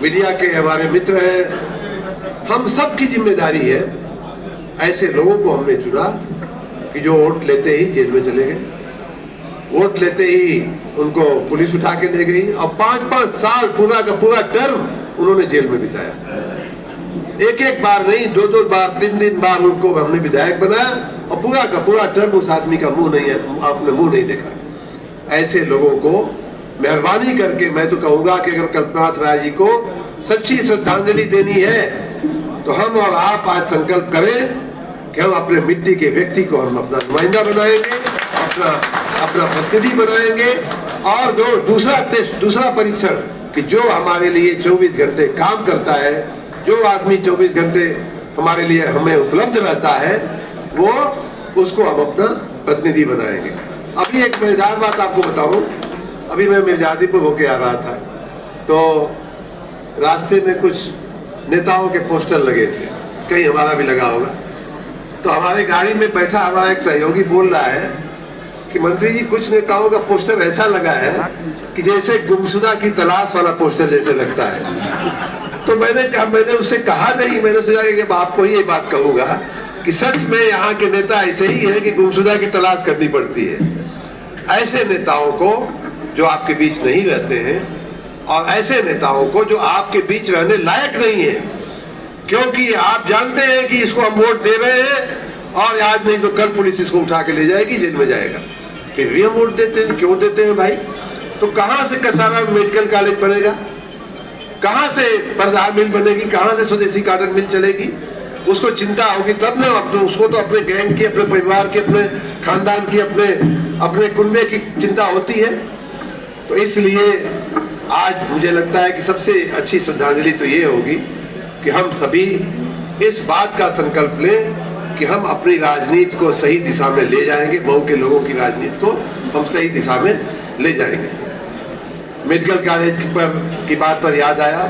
Media के हमारे मित्र हैं, हम सब की जिम्मेदारी है। ऐसे लोगों को हमने चुना कि जो वोट लेते ही जेल में चले गए, वोट लेते ही उनको पुलिस उठा के ले गई और 5-5 साल पूरा का पूरा टर्म उन्होंने जेल में बिताया। एक बार नहीं, 2-2 बार, 3 बार उनको हमने विधायक बनाया और पूरा का पूरा टर्म उस आदमी का मुंह नहीं है, आपने मुंह नहीं देखा। ऐसे लोगों को मेहरबानी करके मैं तो कहूंगा कि अगर कल्पनाथ राय जी को सच्ची श्रद्धांजलि देनी है तो हम और आप आज संकल्प करें कि हम अपने मिट्टी के व्यक्ति को हम अपना नुमाइंदा बनाएंगे, अपना प्रतिनिधि बनाएंगे। और दूसरा टेस्ट, दूसरा परीक्षण कि जो हमारे लिए 24 घंटे काम करता है, जो आदमी 24 घंटे हमारे लिए हमें उपलब्ध रहता है, वो उसको हम अपना प्रतिनिधि बनाएंगे। अभी एक मजेदार बात आपको बताऊं, अभी मैं मिर्जादीपुर होके आ रहा था तो रास्ते में कुछ नेताओं के पोस्टर लगे थे, कहीं हमारा भी लगा होगा। तो हमारे गाड़ी में बैठा हमारा एक सहयोगी बोल रहा है कि मंत्री जी कुछ नेताओं का पोस्टर ऐसा लगा है कि जैसे गुमशुदा की तलाश वाला पोस्टर जैसे लगता है। तो मैंने उससे कहा नहीं, मैंने सोचा कि आपको ही ये बात कहूंगा कि सच में यहाँ के नेता ऐसे ही है कि गुमशुदा की तलाश करनी पड़ती है। ऐसे नेताओं को जो आपके बीच नहीं रहते हैं और ऐसे नेताओं को जो आपके बीच रहने लायक नहीं है, क्योंकि आप जानते हैं कि इसको हम वोट दे रहे हैं और आज नहीं तो कल पुलिस इसको उठा के ले जाएगी, जेल में जाएगा, फिर भी हम वोट देते हैं। क्यों देते हैं भाई? तो कहां से कसारा मेडिकल कॉलेज बनेगा, कहां से परदार मिल बनेगी, कहां से स्वदेशी कॉटन मिल चलेगी? उसको चिंता होगी तब ना। अब तो उसको तो अपने गैंग की, अपने परिवार की, अपने खानदान की, अपने कुनबे की चिंता होती है। तो इसलिए आज मुझे लगता है कि सबसे अच्छी श्रद्धांजलि तो ये होगी कि हम सभी इस बात का संकल्प लें कि हम अपनी राजनीति को सही दिशा में ले जाएंगे। मऊ के लोगों की राजनीति को हम सही दिशा में ले जाएंगे। मेडिकल कॉलेज की बात पर याद आया,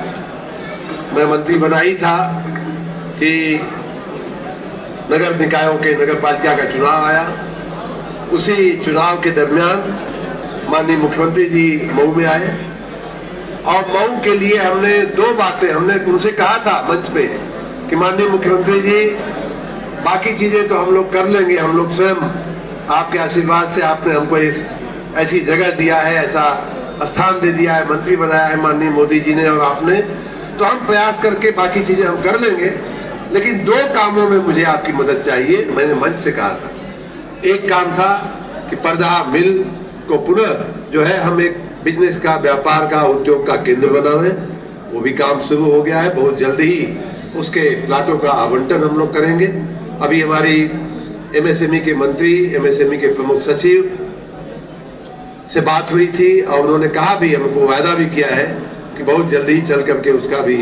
मैं मंत्री बना ही था कि नगर निकायों के, नगर पालिका का चुनाव आया। उसी चुनाव के दरमियान माननीय मुख्यमंत्री जी मऊ में आए और मऊ के लिए हमने 2 बातें हमने उनसे कहा था मंच पे कि माननीय मुख्यमंत्री जी, बाकी चीजें तो हम लोग कर लेंगे, हम लोग स्वयं आपके आशीर्वाद से आपने हमको ऐसी जगह दिया है, ऐसा स्थान दे दिया है, मंत्री बनाया है माननीय मोदी जी ने और आपने, तो हम प्रयास करके बाकी चीजें हम कर लेंगे, लेकिन 2 कामों में मुझे आपकी मदद चाहिए। मैंने मंच से कहा था, एक काम था कि पर्दा मिल को पुनः जो है हम एक बिजनेस का, व्यापार का, उद्योग का केंद्र बनावे। वो भी काम शुरू हो गया है, बहुत जल्द ही उसके प्लाटों का आवंटन हम लोग करेंगे। अभी हमारी एमएसएमई के मंत्री, एमएसएमई के प्रमुख सचिव से बात हुई थी और उन्होंने कहा भी, हमको वायदा भी किया है कि बहुत जल्दी ही चल करके उसका भी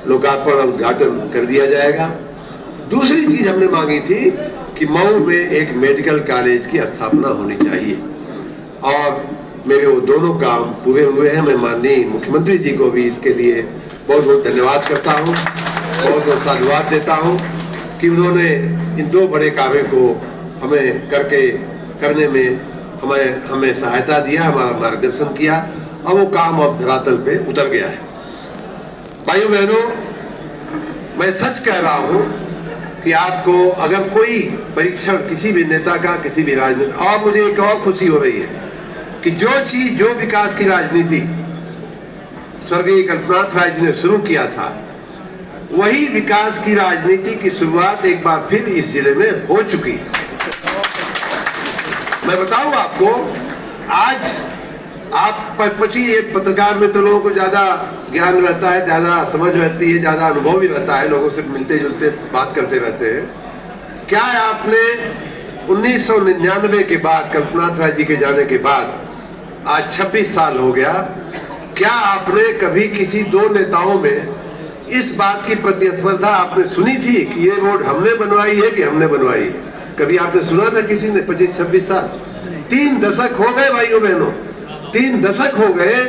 लोकार्पण, उद्घाटन कर दिया जाएगा। दूसरी चीज हमने मांगी थी कि मऊ में एक मेडिकल कॉलेज की स्थापना होनी चाहिए और मेरे वो दोनों काम पूरे हुए हैं। मैं माननीय मुख्यमंत्री जी को भी इसके लिए बहुत बहुत धन्यवाद करता हूँ, बहुत बहुत साधुवाद देता हूँ कि उन्होंने इन 2 बड़े कार्यों को हमें करने में हमें सहायता दिया, हमारा मार्गदर्शन किया और वो काम अब धरातल पे उतर गया है। भाइयों बहनों, मैं सच कह रहा हूँ कि आपको अगर कोई परीक्षण किसी भी नेता का, किसी भी राजनीति, और मुझे एक और खुशी हो रही है कि जो विकास की राजनीति स्वर्गीय कल्पनाथ राय जी ने शुरू किया था, वही विकास की राजनीति की शुरुआत एक बार फिर इस जिले में हो चुकी है। मैं बताऊं आपको, आज आप पत्रकार मित्र लोगों को ज्यादा ज्ञान रहता है, ज्यादा समझ रहती है, ज्यादा अनुभव भी रहता है, लोगों से मिलते जुलते बात करते रहते हैं। क्या आपने 1999 के बाद, कल्पनाथ राय जी के जाने के बाद आज 26 साल हो गया, क्या आपने कभी किसी 2 नेताओं में इस बात की प्रतिस्पर्धा आपने सुनी थी कि ये रोड हमने बनवाई है कि हमने बनवाई है? कभी आपने सुना था किसी ने? 25-26 साल, 3 दशक हो गए भाइयों बहनों, 3 दशक हो गए।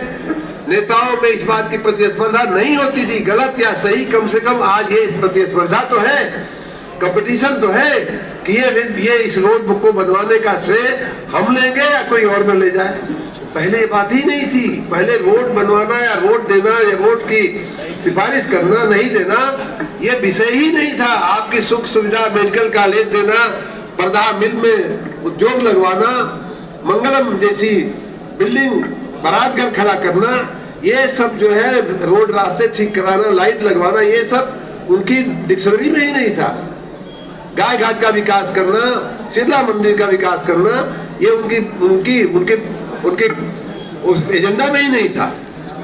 नेताओं में इस बात की प्रतिस्पर्धा नहीं होती थी, गलत या सही, कम से कम आज ये प्रतिस्पर्धा तो है, कंपटीशन तो है कि ये इस रोड बुक को बनवाने का श्रेय हम लेंगे या कोई और न ले जाए। पहले ये बात ही नहीं थी। पहले रोड बनवाना या रोड देना या रोड की सिफारिश करना नहीं देना ये विषय ही नहीं था। आपकी सुख सुविधा, मेडिकल कॉलेज देना, पर्दा मिल में उद्योग लगवाना, मंगलम जैसी बिल्डिंग, बारात घर खड़ा करना, ये सब जो है रोड रास्ते ठीक कराना, लाइट लगवाना, ये सब उनकी डिक्शनरी में ही नहीं था। गाय घाट का विकास करना, शीतला मंदिर का विकास करना, ये उनके उस एजेंडा में ही नहीं था।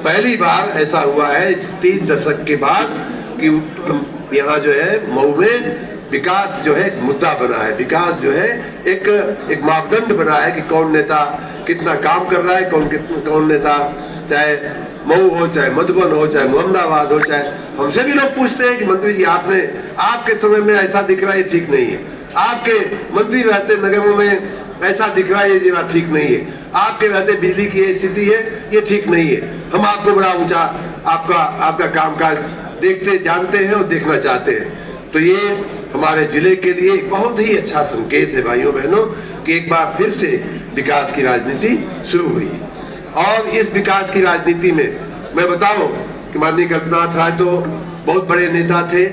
पहली बार ऐसा हुआ है 30 दशक के बाद कि यहाँ जो है मऊ में विकास जो है एक मुद्दा बना है। विकास जो है एक मापदंड बना है कि कौन नेता कितना काम कर रहा है, कौन नेता, चाहे मऊ हो, चाहे मधुबन हो, चाहे मोहम्मदाबाद हो, चाहे हमसे भी लोग पूछते हैं कि मंत्री जी आपके समय में ऐसा दिख रहा है, ठीक नहीं है। आपके मंत्री रहते नगरों में ऐसा दिख रहा है, ये जरा ठीक नहीं है। आपके रहते बिजली की ये स्थिति है, ये ठीक नहीं है। हम आपको बड़ा ऊंचा आपका कामकाज देखते, जानते हैं और देखना चाहते हैं। तो ये हमारे जिले के लिए एक बहुत ही अच्छा संकेत है भाइयों बहनों कि एक बार फिर से विकास की राजनीति शुरू हुई। और इस विकास की राजनीति में मैं बताऊं कि माननीय कल्पनाथ राय तो बहुत बड़े नेता थे।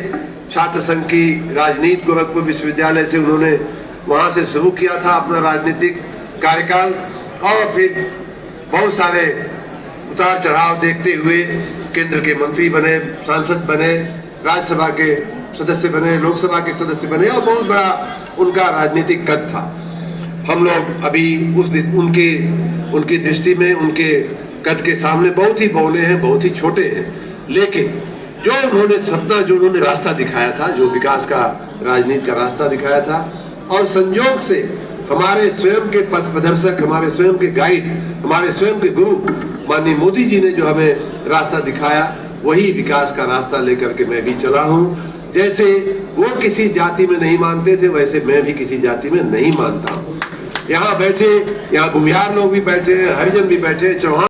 छात्र संघ की राजनीति गोरखपुर विश्वविद्यालय से उन्होंने वहां से शुरू किया था अपना राजनीतिक कार्यकाल, और फिर बहुत सारे उतार चढ़ाव देखते हुए केंद्र के मंत्री बने, सांसद बने, राज्यसभा के सदस्य बने, लोकसभा के सदस्य बने, और बहुत बड़ा उनका राजनीतिक कद था। हम लोग अभी उनकी दृष्टि में उनके कद के सामने बहुत ही बौने हैं, बहुत ही छोटे हैं। लेकिन जो उन्होंने सपना, जो उन्होंने रास्ता दिखाया था, जो विकास का राजनीति का रास्ता दिखाया था, और संयोग से हमारे स्वयं के पथ प्रदर्शक, हमारे स्वयं के गाइड, हमारे स्वयं के गुरु माननीय मोदी जी ने जो हमें रास्ता दिखाया, वही विकास का रास्ता लेकर के मैं भी चला हूँ। जैसे वो किसी जाति में नहीं मानते थे, वैसे मैं भी किसी जाति में नहीं मानता हूँ। यहाँ बैठे, यहाँ भूमिहार लोग भी बैठे हैं, हरिजन भी बैठे, चौहान